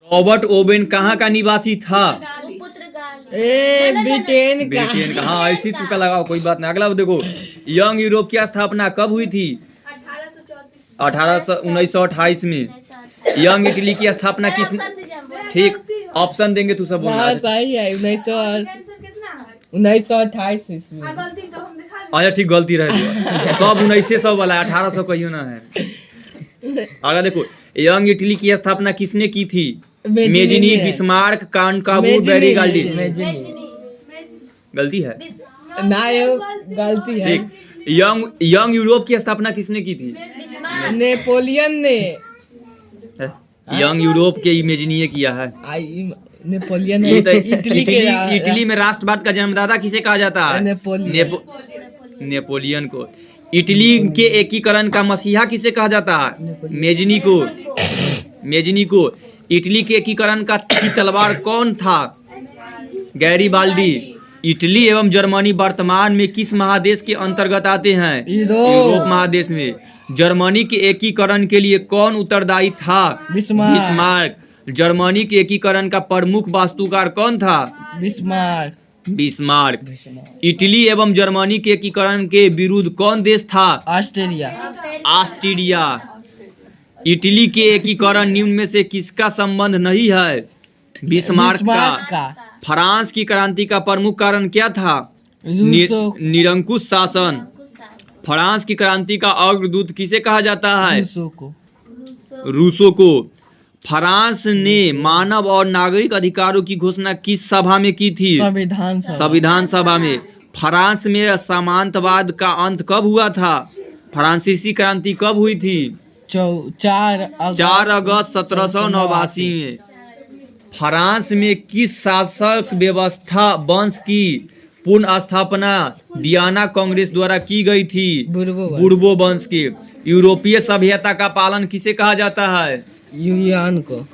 Robert Owen कहाँ का निवासी था? ब्रिटेन का। ब्रिटेन का। हाँ, ऐसी तुक्का लगाओ, कोई बात नहीं। अगला देखो, यंग यूरोप की स्थापना कब हुई थी? 1928 में। यंग इटली की स्थापना किस? ठीक, ऑप्शन देंगे तू सब बोलना। सही है 1928 ईस्वी। अच्छा ठीक, गलती रह गया। सब 1900 वाला है, 1800 कहियो ना है। अगला देखो, यंग इटली की स्थापना किसने की थी? मेजिनी, बिस्मार्क, कानकाबू, बैरीगाल्डी। गलती है ना, ये गलती है। ठीक। यंग यूरोप की स्थापना किसने की थी? नेपोलियन ने। यंग यूरोप के इमेजिनी किया है। नेपोलियन ये तो इटली के इटली में राष्ट्रवाद का जन्मदाता किसे कहा जाता है? नेपोलियन को। इटली के एकीकरण का मसीहा किसे कहा जाता है? मेजिनी को। इटली के एकीकरण का की तलवार कौन था? गैरीबाल्डी। इटली एवं जर्मनी वर्तमान में किस महादेश के अंतर्गत आते हैं? यूरोप महादेश में। जर्मनी के एकीकरण के लिए कौन उत्तरदायी था? बिस्मार्क। जर्मनी के एकीकरण का प्रमुख वास्तुकार कौन था? बिस्मार्क। इटली एवं जर्मनी के एकीकरण के विरुद्ध कौन देश था? ऑस्ट्रिया। इटली के एकीकरण निम्न में से किसका संबंध नहीं है? बिस्मार्क का। फ्रांस की क्रांति का प्रमुख कारण क्या था? निरंकुश शासन। फ्रांस की क्रांति का अग्रदूत किसे कहा जाता है? रूसो को। फ्रांस ने मानव और नागरिक अधिकारों की घोषणा किस सभा में की थी? संविधान सभा में। फ्रांस में सामंतवाद का अंत कब हुआ था? फ्रांसीसी क्रांति कब हुई थी? 4 अगस्त 1789 में। फ्रांस में किस शासक व्यवस्था वंश की पुनः स्थापना डियाना कांग्रेस द्वारा की गई थी? बुर्बो वंश की। यूरोपीय सभ्यता का पालन किसे कहा जाता है? यूनान को।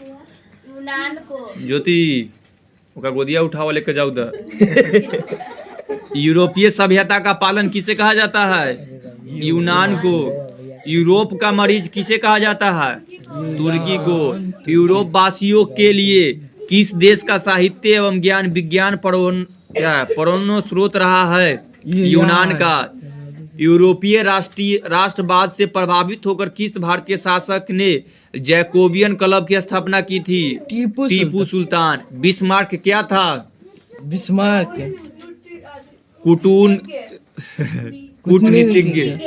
ज्योति ओका गोदिया उठाओ, लेके जाओ उधर। यूरोपीय सभ्यता का पालन किसे कहा जाता है? यूनान को। यूरोप का मरीज किसे कहा जाता है? तुर्की को। यूरोप वासियों के लिए किस देश का साहित्य एवं ज्ञान विज्ञान प्रेरणा स्रोत रहा है? यूनान का। यूरोपीय राष्ट्रवाद से प्रभावित होकर किस भारतीय शासक ने जैकोबियन क्लब की स्थापना की थी? टीपू सुल्तान। बिस्मार्क क्या था? कूटनीतिज्ञ।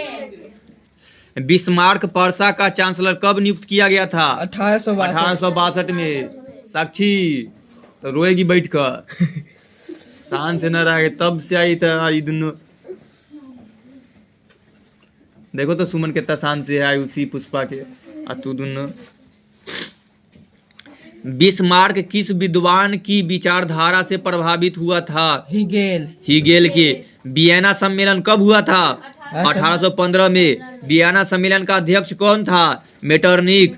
बिस्मार्क पर्सा का चांसलर कब नियुक्त किया गया था? 1862 में। साक्षी तो रोएगी बैठ कर। शान से न रहे तब से आई था ये दोनों। देखो तो सुमन कितना शान से है उसी पुष्पा के। तू दोनों। बिस्मार्क किस विद्वान की विचारधारा से प्रभावित हुआ था? हिगेल के। वियना सम्मेलन कब हुआ था? 1815 में। वियना सम्मेलन का अध्यक्ष कौन था? मेटरनिक।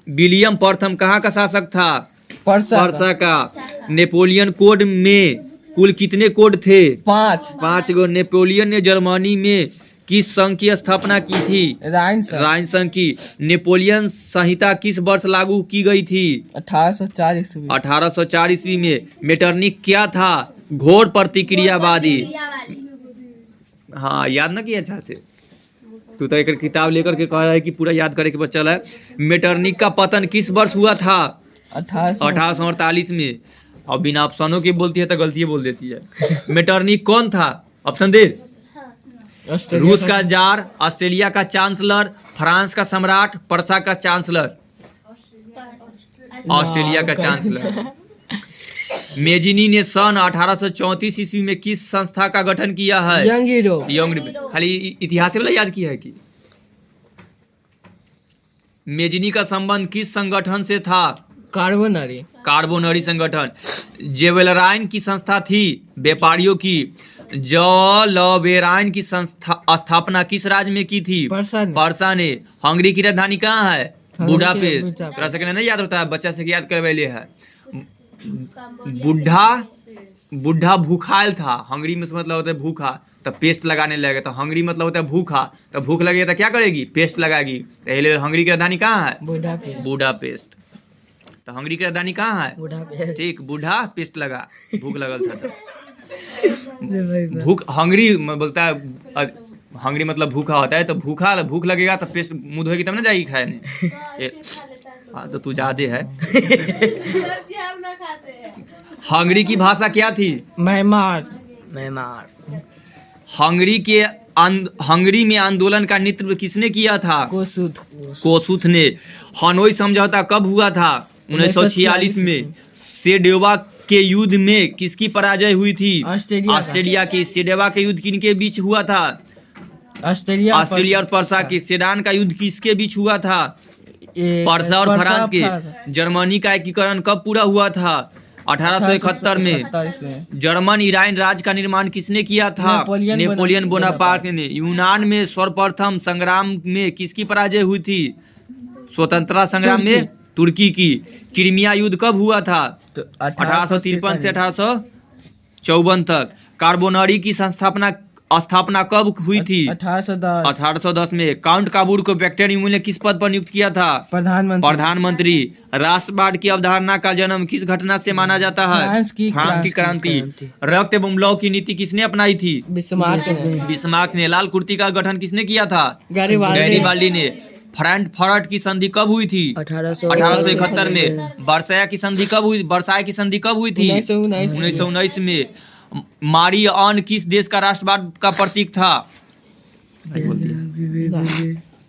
विलियम प्रथम कहाँ का शासक था? पर्सा का। नेपोलियन कोड में कुल कितने कोड थे? 5 गो। नेपोलियन ने जर्मनी में किस संघ की स्थापना की थी? राइन संघ की। नेपोलियन संहिता किस वर्ष लागू की गई थी? 1804 ईस्वी में। मेटरनिक क्या था? घोर प्रतिक्रियावादी। हाँ, याद ना किया अच्छा से। तू तो एक किताब लेकर के कह रहा है कि पूरा याद करे के बच्चा है। मेटरनिक का पतन किस वर्ष हुआ था? 1848 में। अब बिना ऑप्शनों के बोलती है तो गलती बोल देती है। मेटरनिक कौन था? ऑप्शन दे। रूस का जार, ऑस्ट्रेलिया का चांसलर, फ्रांस का सम्राट, पर्सा का चांसलर। ऑस्ट्रेलिया का चांसलर। मेजिनी ने सन 1834 ईस्वी में किस संस्था का गठन किया है? यंग। खाली इतिहास वाला याद किया है कि मेजिनी का संबंध किस संगठन से था? कार्बोनरी संगठन। जेवेलराइन की संस्था थी व्यापारियों की। जलवेराइन की स्थापना किस राज्य में की थी? पर्सा ने। हंगरी की राजधानी कहाँ है? बुडापेस्ट। तरह से नहीं याद होता है, बच्चा से याद करवेले है। बुढ़ा भूखायल था। हंगरी में मतलब होता है भूखा, तो पेस्ट लगाने लगे। तो हंगरी मतलब होता है भूखा, तो भूख लगे तो क्या करेगी? पेस्ट लगाएगी। तो हंगरी की राजधानी कहाँ है? बुडापेस्ट। तो हंगरी की राजधानी कहाँ है? बूढ़ा पे ठीक, बूढ़ा पेस्ट लगा, भूख लगल था तो। भूख हंगरी बोलता है, हंगरी मतलब भूखा होता है, तो भूख लगेगा तो पेस्ट मुंह धोएगी तब ना जाएगी खाने। हाँ तो तू ज्यादा है। हंगरी की भाषा क्या थी? म्यांमार। हंगरी में आंदोलन का नेतृत्व किसने किया था? कोसुथ ने। हनोई समझौता कब हुआ था? 1946 में। सेडेवा के युद्ध में किसकी पराजय हुई थी? ऑस्ट्रेलिया की। सेडेवा के युद्ध किनके बीच हुआ था? ऑस्ट्रेलिया और पर्सा के। सेडान का युद्ध किसके बीच हुआ था? पर्सा और फ्रांस के। जर्मनी का एकीकरण कब पूरा हुआ था? 1871 में। जर्मन ईरान राज्य का निर्माण किसने किया था? नेपोलियन बोनापार्ट ने। यूनान में सर्वप्रथम संग्राम में किसकी पराजय हुई थी? स्वतंत्रता संग्राम में तुर्की की। क्रीमिया युद्ध कब हुआ था? 1853 से 1854 तक। कार्बोनरी की स्थापना कब हुई थी? 1810 में। काउंट काबूर को विक्टर ह्यूगो ने किस पद पर नियुक्त किया था? प्रधानमंत्री। राष्ट्रवाद की अवधारणा का जन्म किस घटना से माना जाता है? फ्रांस की क्रांति। रक्त एवं लौह की नीति किसने अपनाई थी? बिस्मार्क ने। लाल कुर्ती का गठन किसने किया था? गैरीबाल्डी ने। फ्रैंकफर्ट की संधि कब हुई थी? 1871 में। वर्साय की संधि कब हुई थी? 1919 में। मारी ऑन किस देश का राष्ट्रवाद का प्रतीक था?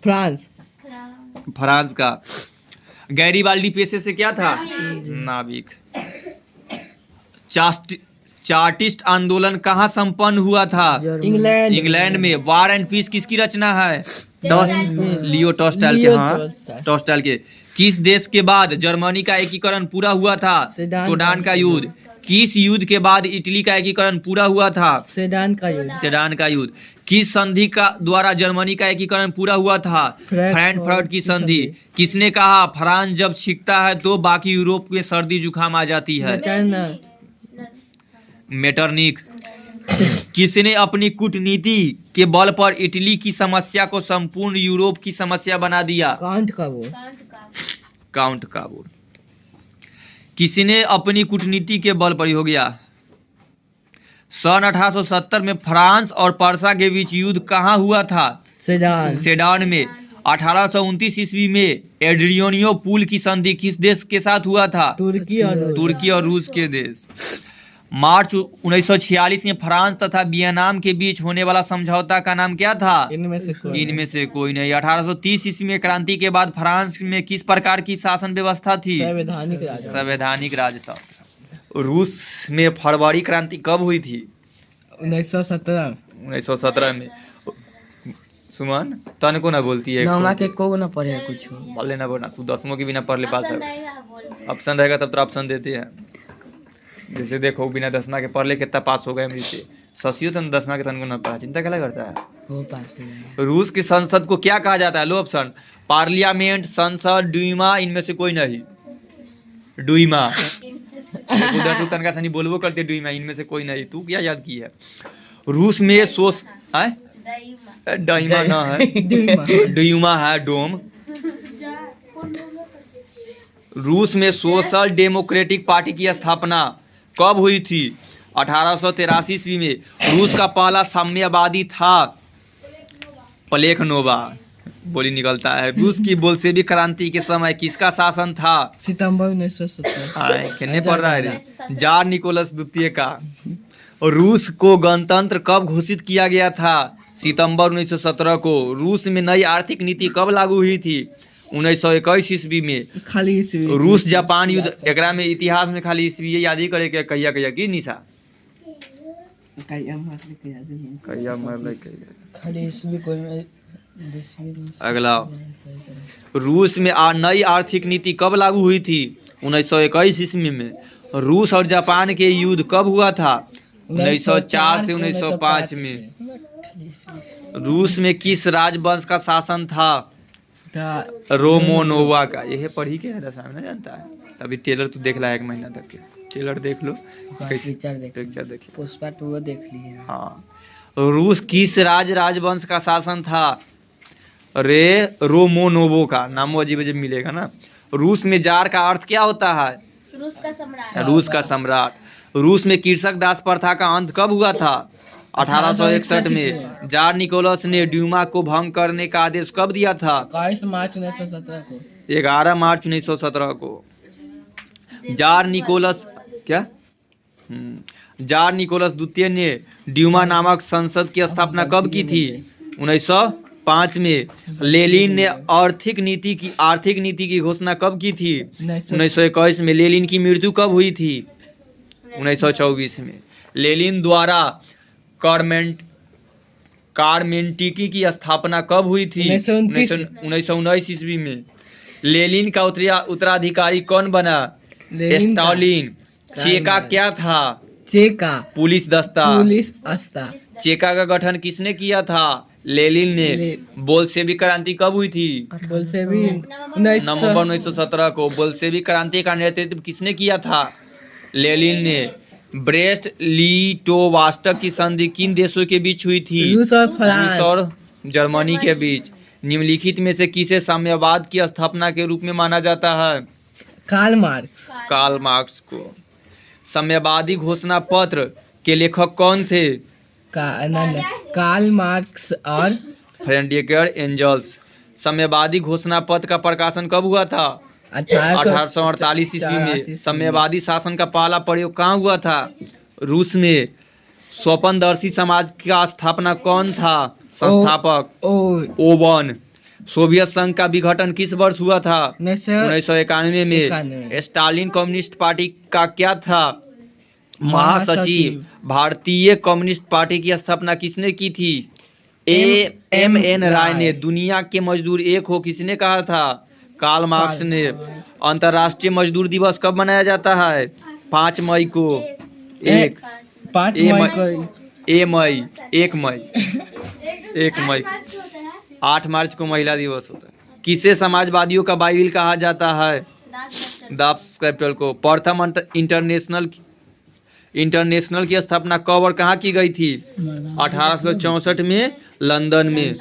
फ्रांस का। गैरीबाल्डी पेशे से क्या था? नाविक। चार्टिस्ट आंदोलन कहाँ संपन्न हुआ था? इंग्लैंड में। वॉर एंड पीस किसकी रचना है? लियो टॉल्स्टॉय के। हाँ, टॉल्स्टॉय के। किस देश के बाद जर्मनी का एकीकरण पूरा हुआ था? सूडान का युद्ध। किस युद्ध के बाद इटली का एकीकरण पूरा हुआ था? सेडान का युद्ध। किस संधि का द्वारा जर्मनी का एकीकरण पूरा हुआ था? फ्रैंकफर्ट की संधि। किसने कहा फ्रांस जब छिकता है तो बाकी यूरोप में सर्दी जुकाम आ जाती है? मेटरनिक। किसने अपनी कूटनीति के बल पर इटली की समस्या को संपूर्ण यूरोप की समस्या बना दिया? काउंट काबूर। किसने अपनी कूटनीति के बल पर हो गया? सन 1870 में फ्रांस और पर्सा के बीच युद्ध कहाँ हुआ था? सेडान में। 1829 ईस्वी में एड्रियानियो पुल की संधि किस देश के साथ हुआ था? तुर्की और रूस के देश। मार्च 1946 में फ्रांस तथा वियतनाम के बीच होने वाला समझौता का नाम क्या था? इनमें से कोई नहीं। 1830 ईस्वी में क्रांति के बाद फ्रांस में किस प्रकार की शासन व्यवस्था थी? संवैधानिक राज था। रूस में फरवरी क्रांति कब हुई थी? 1917 में। सुमन तन को ना बोलती है, नौमा के को ना पढ़े कुछ पढ़ लेना बोलना। तू 10वीं की बिना पढ़ ले पास है। ऑप्शन रहेगा तब तो ऑप्शन देते हैं। जैसे देखो बिना 10वीं के पढ़ ले कितना पास हो गए मुझसे। शशियो तन 10वीं के तन को ना पढ़ा, चिंता क्या करता है? वो पास हो गया। रूस की संसद को क्या कहा जाता है? लो ऑप्शन। पार्लियामेंट, संसद, डुईमा, इनमें से कोई नहीं। डुईमा। उधर तू तनका सनी बोलबो करते डुईमा, इनमें से कोई नहीं। तू क्या याद की है? रूस में डाइमा ना है, डुईमा है, डोम। रूस में सोशल डेमोक्रेटिक पार्टी की स्थापना कब हुई थी? 1883 ईस्वी में। रूस का पहला साम्यवादी था प्लेखनोवा। बोली निकलता है। रूस की बोल्शेविक क्रांति के समय किसका शासन था? सितंबर 1917। खेलने पड़ रहा है। जार निकोलस द्वितीय का। रूस को गणतंत्र कब घोषित किया गया था? सितंबर 1917 को। रूस में नई आर्थिक नीति कब लागू हुई थी? 1921 ईस्वी में। खाली ईस्वी। रूस जापान युद्ध एकरा में इतिहास में खाली ईस्वी याद ही करे के कहिया कहिया की निशा कहिया मरले खाली ईस्वी कोई। अगला। रूस में नई आर्थिक नीति कब लागू हुई थी? 1921 ईस्वी में। रूस और जापान के युद्ध कब हुआ था? 1904 से 1905 में। रूस में किस राजवंश का शासन था? रोमनोवा का। यह पढ़ी के है दशा में ना जानता है। तभी ट्रेलर तो देख ला 1 महीना तक के। ट्रेलर देख लो, पिक्चर देखिए। पुष्पा 2 देख लिए। हाँ। रूस किस राजवंश का शासन था? रे रोमोनोवो का। नाम अजीब अजीब मिलेगा ना। रूस में जार का अर्थ क्या होता है? रूस का सम्राट। रूस का सम्राट। रूस में कृषक दास प्रथा का अंत कब हुआ था? 1861 में। जार निकोलस ने ड्यूमा को भंग करने का आदेश कब दिया था? 21 मार्च 1917 को। 11 मार्च 1917 को। जार निकोलस क्या जार निकोलस द्वितीय ने ड्यूमा नामक संसद की स्थापना कब की थी? 1905 में। लेनिन ने आर्थिक नीति की घोषणा कब की थी? 1921 में। लेनिन की मृत्यु कब हुई थी? 1924 में। लेनिन द्वारा कार्मेंटिकी की स्थापना कब हुई थी? 1919 ईस्वी में। लेनिन का उत्तराधिकारी कौन बना? स्टालिन। चेका क्या था? चेका पुलिस दस्ता। चेका का गठन किसने किया था? लेनिन ने। बोल्शेविक क्रांति कब हुई थी? नवंबर 1917 को। बोल्शेविक क्रांति का नेतृत्व किसने किया था? लेनिन ने। ब्रेस्ट लिटोवास्टक की संधि किन देशों के बीच हुई थी? रूस और फ्रांस। रूस और जर्मनी के बीच। निम्नलिखित में से किसे साम्यवाद की स्थापना के रूप में माना जाता है? कार्ल मार्क्स को। साम्यवादी घोषणा पत्र के लेखक कौन थे? कार्ल मार्क्स और फ्रेडरिक एंजल्स। साम्यवादी घोषणा पत्र का प्रकाशन कब हुआ था? 1848 ईस्वी में। साम्यवादी शासन का पहला प्रयोग कहाँ हुआ था? रूस में। स्वपनदर्शी समाज का स्थापना कौन था? संस्थापक ओवन। सोवियत संघ का विघटन किस वर्ष हुआ था? 1991 में। स्टालिन कम्युनिस्ट पार्टी का क्या था? महासचिव। भारतीय कम्युनिस्ट पार्टी की स्थापना किसने की थी? एम.एन. राय ने। दुनिया के मजदूर एक हो किसने कहा था? कार्ल मार्क्स ने। अंतर्राष्ट्रीय मजदूर दिवस कब मनाया जाता है? 5 मई को। 1 मई। 8 मार्च को महिला दिवस होता है। किसे समाजवादियों का बाइबिल कहा जाता है? दास कैपिटल को। प्रथम इंटरनेशनल की स्थापना कब और कहाँ की गई थी? 1864 में लंदन में।